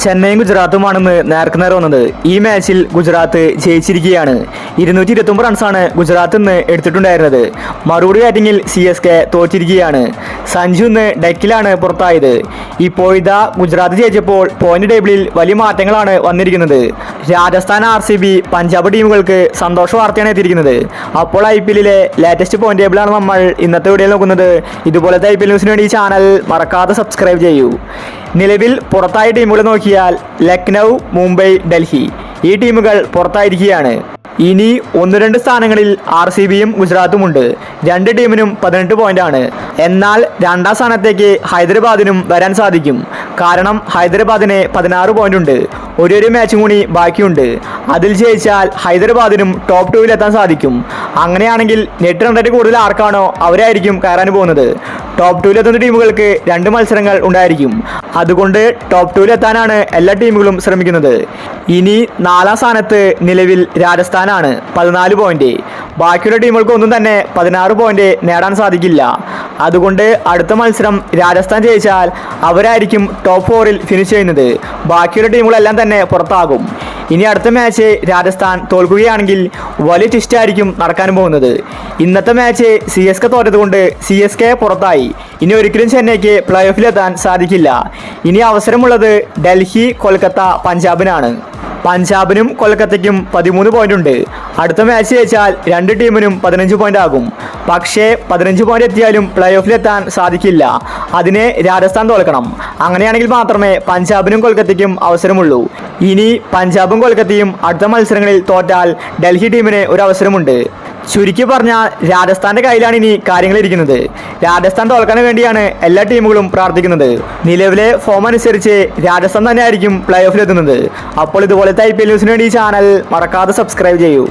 ചെന്നൈയും ഗുജറാത്തുമാണെന്ന് നേർക്കുനേർ വന്നത്. ഈ മാച്ചിൽ ഗുജറാത്ത് ജയിച്ചിരിക്കുകയാണ്. 229 റൺസാണ് ഗുജറാത്ത് ഇന്ന് എടുത്തിട്ടുണ്ടായിരുന്നത്. മറുപടി ബാറ്റിംഗിൽ CSK തോറ്റിരിക്കുകയാണ്. സഞ്ജു ഇന്ന് ഡെക്കിലാണ് പുറത്തായത്. ഇപ്പോൾ ഇതാ ഗുജറാത്ത് ജയിച്ചപ്പോൾ പോയിന്റ് ടേബിളിൽ വലിയ മാറ്റങ്ങളാണ് വന്നിരിക്കുന്നത്. രാജസ്ഥാൻ, RCB, പഞ്ചാബ് ടീമുകൾക്ക് സന്തോഷ വാർത്തയാണ് എത്തിയിരിക്കുന്നത്. അപ്പോൾ IPL-ലെ ലേറ്റസ്റ്റ് പോയിന്റ് ടേബിളാണ് നമ്മൾ ഇന്നത്തെ വീഡിയോയിൽ നോക്കുന്നത്. ഇതുപോലത്തെ IPL ന്യൂസിന് വേണ്ടി ഈ ചാനൽ മറക്കാതെ സബ്സ്ക്രൈബ് ചെയ്യൂ. നിലവിൽ പുറത്തായ ടീമുകൾ നോക്കിയാൽ ലക്നൗ, മുംബൈ, ഡൽഹി ഈ ടീമുകൾ പുറത്തായിരിക്കുകയാണ്. ഇനി 1-2 സ്ഥാനങ്ങളിൽ RCB-യും ഗുജറാത്തുമുണ്ട്. രണ്ട് ടീമിനും 18 പോയിന്റാണ്. എന്നാൽ രണ്ടാം സ്ഥാനത്തേക്ക് ഹൈദരാബാദിനും വരാൻ സാധിക്കും. കാരണം ഹൈദരാബാദിന് 16 പോയിന്റ് ഉണ്ട്. ഒരു മാച്ചും കൂടി ബാക്കിയുണ്ട്. അതിൽ ജയിച്ചാൽ ഹൈദരാബാദിനും ടോപ്പ് 2-ൽ എത്താൻ സാധിക്കും. അങ്ങനെയാണെങ്കിൽ നെറ്റ് റൺ റേറ്റ് കൂടുതൽ ആർക്കാണോ അവരായിരിക്കും കയറാൻ പോകുന്നത്. ടോപ്പ് 2-ൽ എത്തുന്ന ടീമുകൾക്ക് 2 മത്സരങ്ങൾ ഉണ്ടായിരിക്കും. അതുകൊണ്ട് ടോപ്പ് 2-ൽ എത്താനാണ് എല്ലാ ടീമുകളും ശ്രമിക്കുന്നത്. ഇനി 4-ാം സ്ഥാനത്ത് നിലവിൽ രാജസ്ഥാനാണ്, 14 പോയിന്റ്. ബാക്കിയുള്ള ടീമുകൾക്ക് ഒന്നും തന്നെ 16 പോയിന്റ് നേടാൻ സാധിക്കില്ല. അതുകൊണ്ട് അടുത്ത മത്സരം രാജസ്ഥാൻ ജയിച്ചാൽ അവരായിരിക്കും ടോപ്പ് 4-ൽ ഫിനിഷ് ചെയ്യുന്നത്. ബാക്കിയുള്ള ടീമുകളെല്ലാം തന്നെ പുറത്താകും. ഇനി അടുത്ത മാച്ച് രാജസ്ഥാൻ തോൽക്കുകയാണെങ്കിൽ വലിയ ട്വിസ്റ്റായിരിക്കും നടക്കാൻ പോകുന്നത്. ഇന്നത്തെ മാച്ച് CSK തോറ്റതുകൊണ്ട് CSK പുറത്തായി. ഇനി ഒരിക്കലും ചെന്നൈക്ക് പ്ലേ ഓഫിലെത്താൻ സാധിക്കില്ല. ഇനി അവസരമുള്ളത് ഡൽഹി, കൊൽക്കത്ത, പഞ്ചാബിനാണ്. പഞ്ചാബിനും കൊൽക്കത്തയ്ക്കും 13 പോയിന്റ് ഉണ്ട്. അടുത്ത മാച്ച് ജയിച്ചാൽ രണ്ട് ടീമിനും 15 പോയിന്റ് ആകും. പക്ഷേ 15 പോയിന്റ് എത്തിയാലും പ്ലേ ഓഫിലെത്താൻ സാധിക്കില്ല. അതിനെ രാജസ്ഥാൻ തോൽക്കണം. അങ്ങനെയാണെങ്കിൽ മാത്രമേ പഞ്ചാബിനും കൊൽക്കത്തയ്ക്കും അവസരമുള്ളൂ. ഇനി പഞ്ചാബും കൊൽക്കത്തയും അടുത്ത മത്സരങ്ങളിൽ തോറ്റാൽ ഡൽഹി ടീമിന് ഒരു അവസരമുണ്ട്. ചുരുക്കി പറഞ്ഞാൽ രാജസ്ഥാന്റെ കയ്യിലാണ് ഇനി കാര്യങ്ങൾ ഇരിക്കുന്നത്. രാജസ്ഥാൻ തോൽക്കാൻ വേണ്ടിയാണ് എല്ലാ ടീമുകളും പ്രാർത്ഥിക്കുന്നത്. നിലവിലെ ഫോം അനുസരിച്ച് രാജസ്ഥാൻ തന്നെയായിരിക്കും പ്ലേ ഓഫിലെത്തുന്നത്. അപ്പോൾ ഇതുപോലത്തെ IPL ന്യൂസിന് വേണ്ടി ഈ ചാനൽ മറക്കാതെ സബ്സ്ക്രൈബ് ചെയ്യൂ.